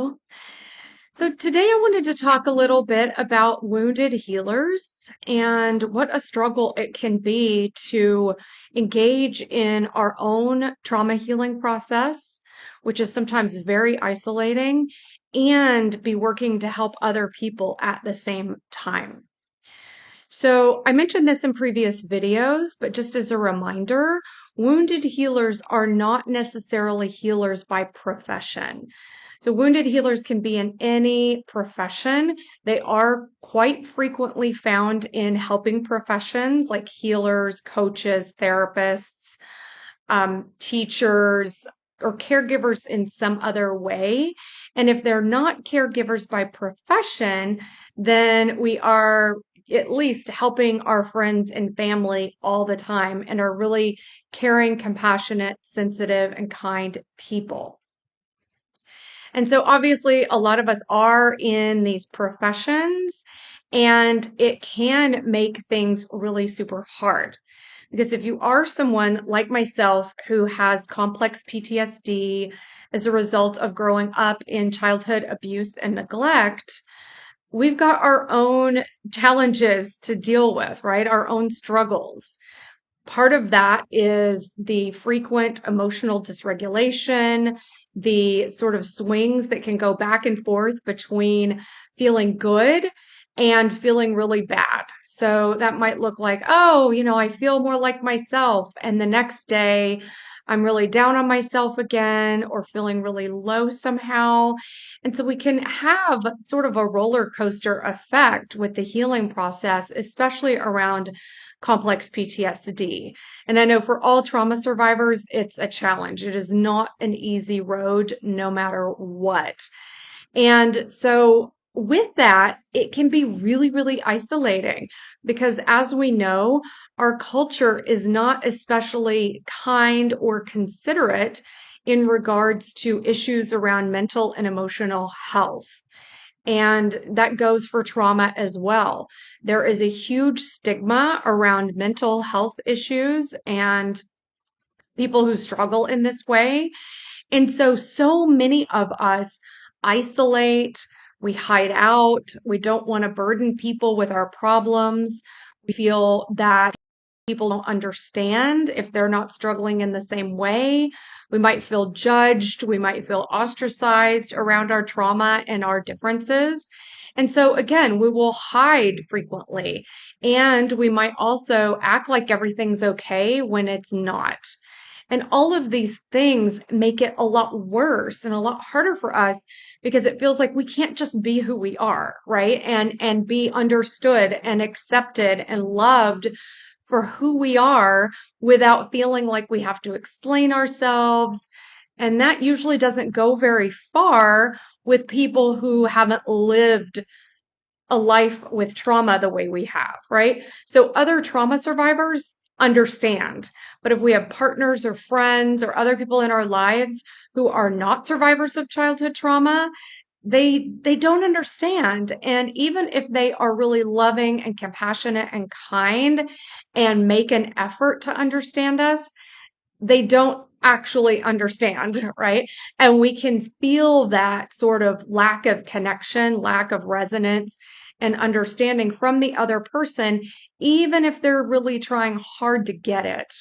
Hello. So today I wanted to talk a little bit about wounded healers and what a struggle it can be to engage in our own trauma healing process, which is sometimes very isolating, and be working to help other people at the same time. So I mentioned this in previous videos, but just as a reminder, wounded healers are not necessarily healers by profession. So wounded healers can be in any profession. They are quite frequently found in helping professions like healers, coaches, therapists, teachers, or caregivers in some other way. And if they're not caregivers by profession, then we are at least helping our friends and family all the time and are really caring, compassionate, sensitive, and kind people. And so obviously a lot of us are in these professions, and it can make things really super hard. Because if you are someone like myself who has complex PTSD as a result of growing up in childhood abuse and neglect, we've got our own challenges to deal with, right? Our own struggles. Part of that is the frequent emotional dysregulation, the sort of swings that can go back and forth between feeling good and feeling really bad. So that might look like, oh, I feel more like myself. And the next day, I'm really down on myself again or feeling really low somehow. And so we can have sort of a roller coaster effect with the healing process, especially around complex PTSD. And I know for all trauma survivors, it's a challenge. It is not an easy road, no matter what. And so with that, it can be really, really isolating because as we know, our culture is not especially kind or considerate in regards to issues around mental and emotional health. And that goes for trauma as well. There is a huge stigma around mental health issues and people who struggle in this way. And so many of us isolate, we hide out, we don't want to burden people with our problems. We feel that people don't understand if they're not struggling in the same way. We might feel judged. We might feel ostracized around our trauma and our differences. And so again, we will hide frequently, and we might also act like everything's okay when it's not. And all of these things make it a lot worse and a lot harder for us because it feels like we can't just be who we are, right? And be understood and accepted and loved for who we are without feeling like we have to explain ourselves. And that usually doesn't go very far with people who haven't lived a life with trauma the way we have, right? So other trauma survivors understand. But if we have partners or friends or other people in our lives who are not survivors of childhood trauma, they don't understand. And even if they are really loving and compassionate and kind and make an effort to understand us, they don't actually understand, right? And we can feel that sort of lack of connection, lack of resonance and understanding from the other person, even if they're really trying hard to get it.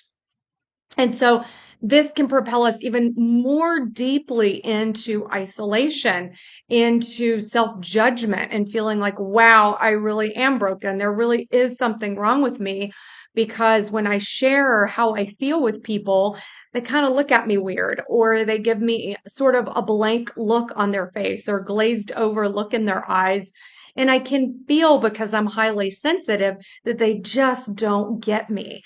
And so this can propel us even more deeply into isolation, into self-judgment, and feeling like, wow, I really am broken. There really is something wrong with me. Because when I share how I feel with people, they kind of look at me weird, or they give me sort of a blank look on their face or glazed over look in their eyes. And I can feel, because I'm highly sensitive, that they just don't get me.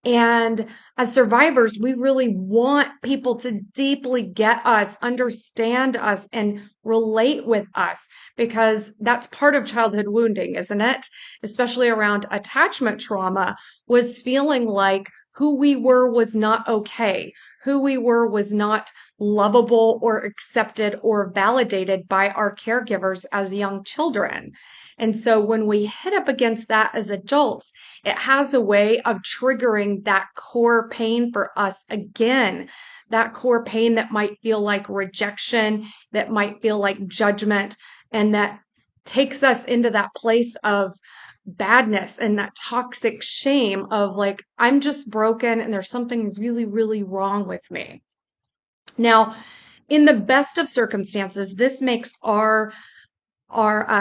And as survivors, we really want people to deeply get us, understand us, and relate with us, because that's part of childhood wounding, isn't it? Especially around attachment trauma, was feeling like who we were was not okay. Who we were was not lovable or accepted or validated by our caregivers as young children. And so when we hit up against that as adults, it has a way of triggering that core pain for us again, that core pain that might feel like rejection, that might feel like judgment, and that takes us into that place of badness and that toxic shame of like, I'm just broken and there's something really, really wrong with me. Now, in the best of circumstances, this makes our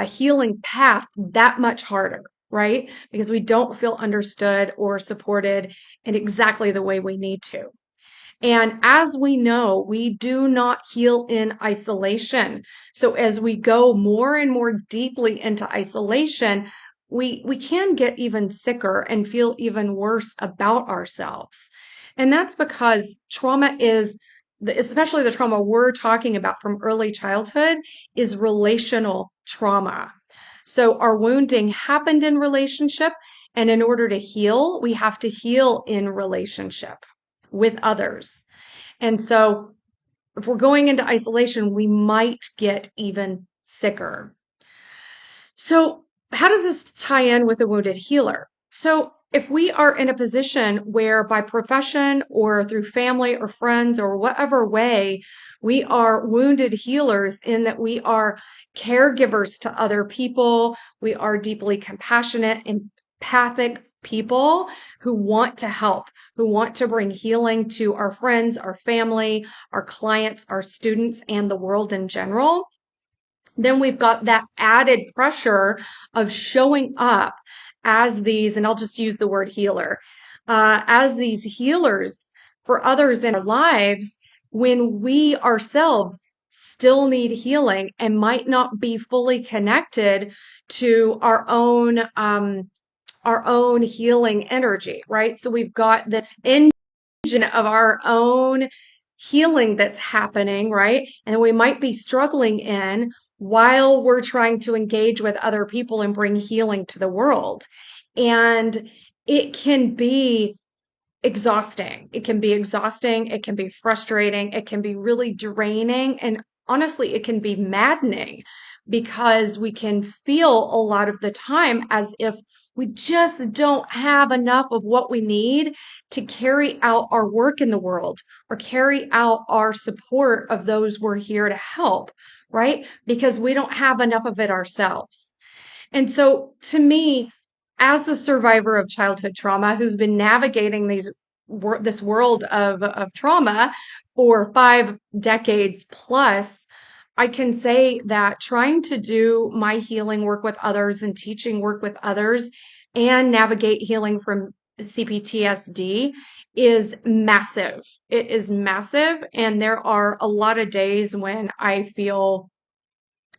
healing path that much harder, right? Because we don't feel understood or supported in exactly the way we need to. And as we know, we do not heal in isolation. So as we go more and more deeply into isolation, we can get even sicker and feel even worse about ourselves. And that's because trauma is, especially the trauma we're talking about from early childhood, is relational trauma. So our wounding happened in relationship, and in order to heal, we have to heal in relationship with others. And so if we're going into isolation, we might get even sicker. So how does this tie in with a wounded healer? So if we are in a position where by profession or through family or friends or whatever way, we are wounded healers in that we are caregivers to other people, we are deeply compassionate, empathic people who want to help, who want to bring healing to our friends, our family, our clients, our students, and the world in general, then we've got that added pressure of showing up as these, and I'll just use the word healer, as these healers for others in our lives when we ourselves still need healing and might not be fully connected to our own healing energy, right? So we've got the engine of our own healing that's happening, right? And we might be struggling in while we're trying to engage with other people and bring healing to the world. And it can be exhausting. It can be exhausting. It can be frustrating. It can be really draining. And honestly, it can be maddening because we can feel a lot of the time as if we just don't have enough of what we need to carry out our work in the world or carry out our support of those we're here to help, right? Because we don't have enough of it ourselves. And so to me, as a survivor of childhood trauma who's been navigating this world of trauma for 5 decades plus, I can say that trying to do my healing work with others and teaching work with others and navigate healing from CPTSD is massive. It is massive. And there are a lot of days when I feel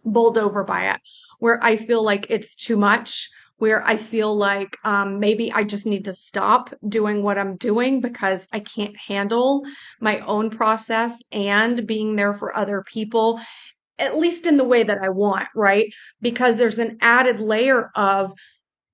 bowled over by it, where I feel like it's too much, where I feel like maybe I just need to stop doing what I'm doing because I can't handle my own process and being there for other people, at least in the way that I want, right? Because there's an added layer of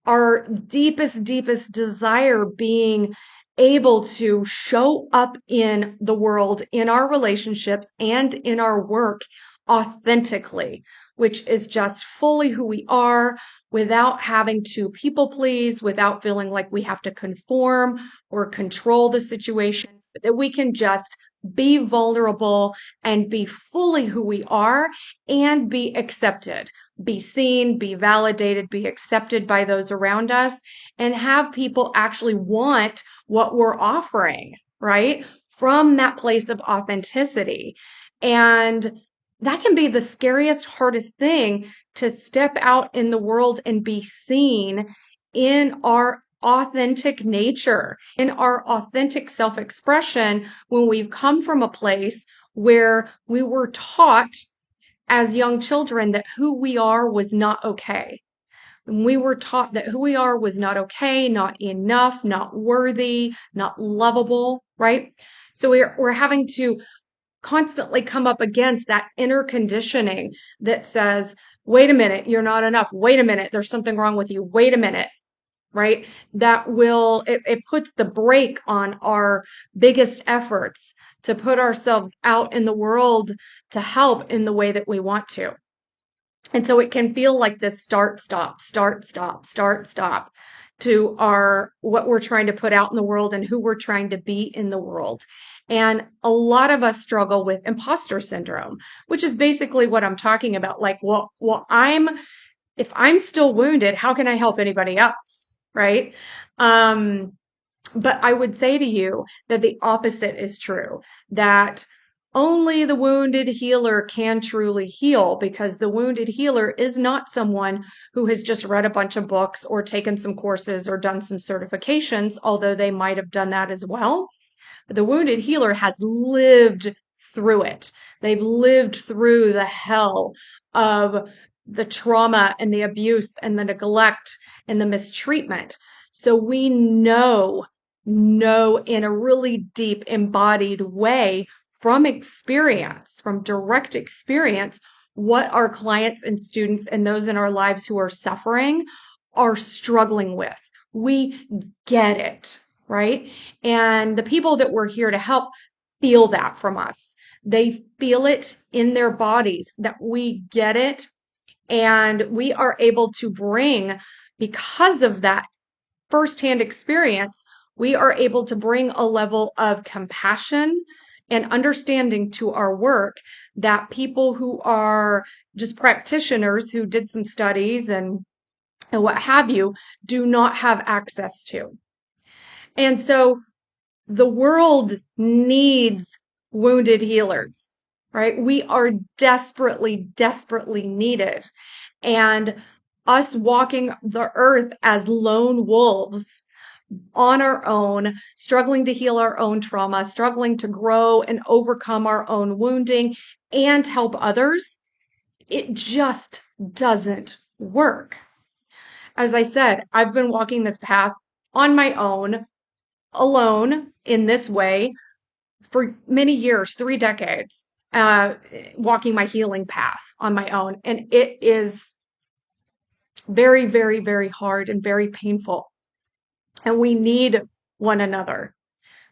our deepest, deepest desire being able to show up in the world, in our relationships, and in our work authentically, which is just fully who we are without having to people please, without feeling like we have to conform or control the situation, that we can just be vulnerable and be fully who we are and be accepted, be seen, be validated, be accepted by those around us, and have people actually want what we're offering, right? From that place of authenticity. And that can be the scariest, hardest thing, to step out in the world and be seen in our authentic nature, in our authentic self-expression, when we've come from a place where we were taught as young children that who we are was not okay. And we were taught that who we are was not okay, not enough, not worthy, not lovable, right? So we're having to constantly come up against that inner conditioning that says, wait a minute, you're not enough. Wait a minute, there's something wrong with you. Wait a minute, right? It puts the brake on our biggest efforts to put ourselves out in the world to help in the way that we want to. And so it can feel like this start, stop, start, stop, start, stop to what we're trying to put out in the world and who we're trying to be in the world. And a lot of us struggle with imposter syndrome, which is basically what I'm talking about. Like, if I'm still wounded, how can I help anybody else? Right? Um, but I would say to you that the opposite is true, that only the wounded healer can truly heal, because the wounded healer is not someone who has just read a bunch of books or taken some courses or done some certifications, although they might have done that as well. But the wounded healer has lived through it. They've lived through the hell of the trauma and the abuse and the neglect and the mistreatment. So we know in a really deep embodied way from experience, from direct experience, what our clients and students and those in our lives who are suffering are struggling with. We get it, right? And the people that we're here to help feel that from us. They feel it in their bodies that we get it, and we are able to bring, because of that firsthand experience, we are able to bring a level of compassion and understanding to our work that people who are just practitioners who did some studies and what have you do not have access to. And so the world needs wounded healers, right? We are desperately, desperately needed. And us walking the earth as lone wolves on our own, struggling to heal our own trauma, struggling to grow and overcome our own wounding and help others, it just doesn't work. As I said, I've been walking this path on my own, alone in this way for many years, 3 decades, walking my healing path on my own. And it is very, very, very hard and very painful. And we need one another.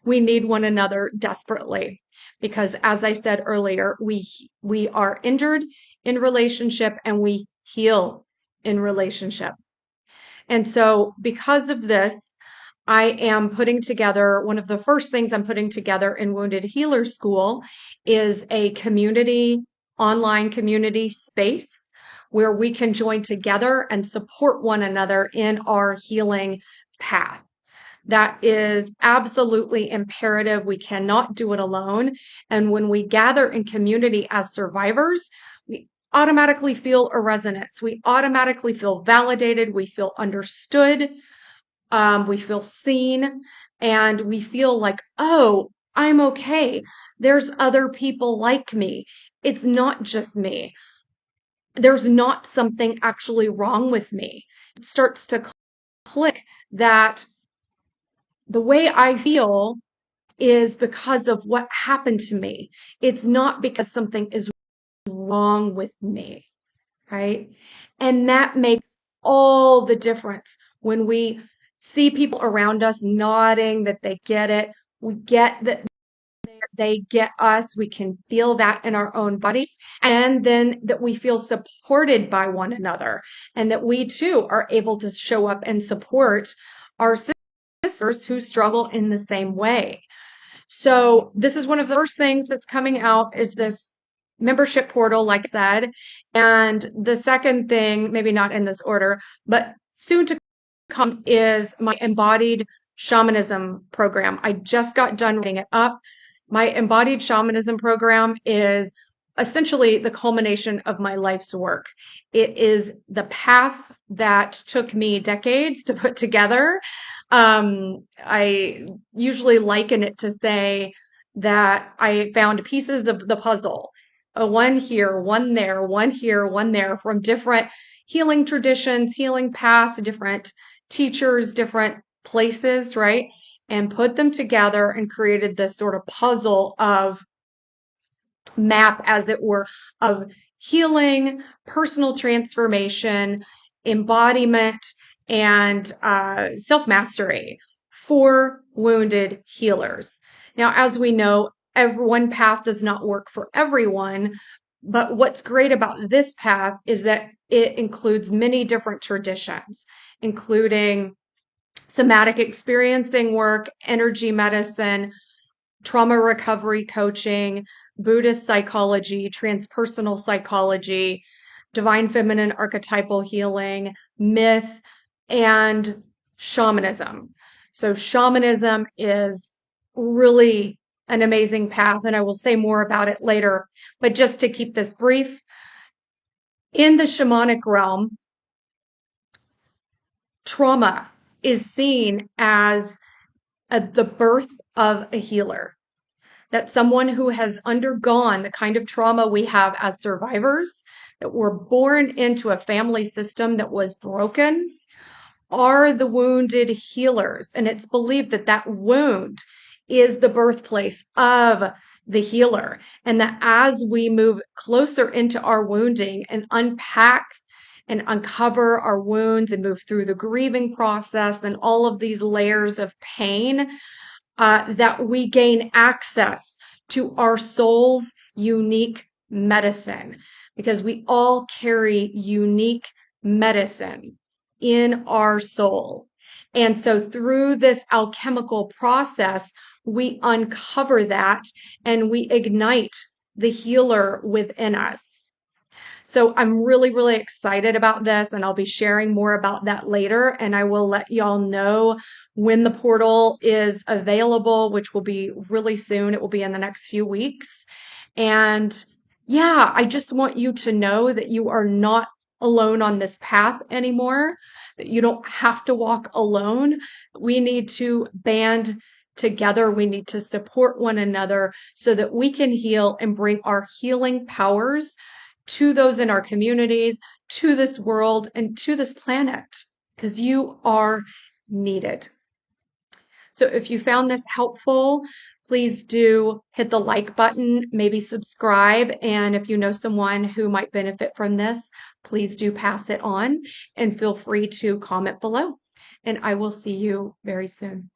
We need one another desperately, because as I said earlier, we are injured in relationship and we heal in relationship. And so because of this, I am putting together, one of the first things I'm putting together in Wounded Healer School is a online community space where we can join together and support one another in our healing path. That is absolutely imperative. We cannot do it alone. And when we gather in community as survivors, we automatically feel a resonance. We automatically feel validated. We feel understood. We feel seen, and we feel like, oh, I'm okay. There's other people like me. It's not just me. There's not something actually wrong with me. It starts to click that the way I feel is because of what happened to me. It's not because something is wrong with me, right? And that makes all the difference when we see people around us nodding that they get it. We get that they get us. We can feel that in our own bodies. And then that we feel supported by one another, and that we too are able to show up and support our sisters who struggle in the same way. So this is one of the first things that's coming out, is this membership portal, like I said. And the second thing, maybe not in this order, but soon to come, is my embodied shamanism program. I just got done writing it up. My embodied shamanism program is essentially the culmination of my life's work. It is the path that took me decades to put together. I usually liken it to say that I found pieces of the puzzle, one here, one there, one here, one there, from different healing traditions, healing paths, different teachers, different places, right? And put them together and created this sort of puzzle of map, as it were, of healing, personal transformation, embodiment, and self-mastery for wounded healers. Now, as we know, one path does not work for everyone, but what's great about this path is that it includes many different traditions, including somatic experiencing work, energy medicine, trauma recovery coaching, Buddhist psychology, transpersonal psychology, divine feminine archetypal healing, myth, and shamanism. So shamanism is really an amazing path, and I will say more about it later. But just to keep this brief, in the shamanic realm, trauma is seen as the birth of a healer. That someone who has undergone the kind of trauma we have as survivors, that were born into a family system that was broken, are the wounded healers. And it's believed that that wound is the birthplace of the healer. And that as we move closer into our wounding and unpack and uncover our wounds and move through the grieving process and all of these layers of pain, that we gain access to our soul's unique medicine, because we all carry unique medicine in our soul. And so through this alchemical process, we uncover that and we ignite the healer within us. So I'm really, really excited about this, and I'll be sharing more about that later. And I will let y'all know when the portal is available, which will be really soon. It will be in the next few weeks. And yeah, I just want you to know that you are not alone on this path anymore, that you don't have to walk alone. We need to band together. We need to support one another so that we can heal and bring our healing powers to those in our communities, to this world, and to this planet, because you are needed. So if you found this helpful, please do hit the like button, maybe subscribe, and if you know someone who might benefit from this, please do pass it on, and feel free to comment below. And I will see you very soon.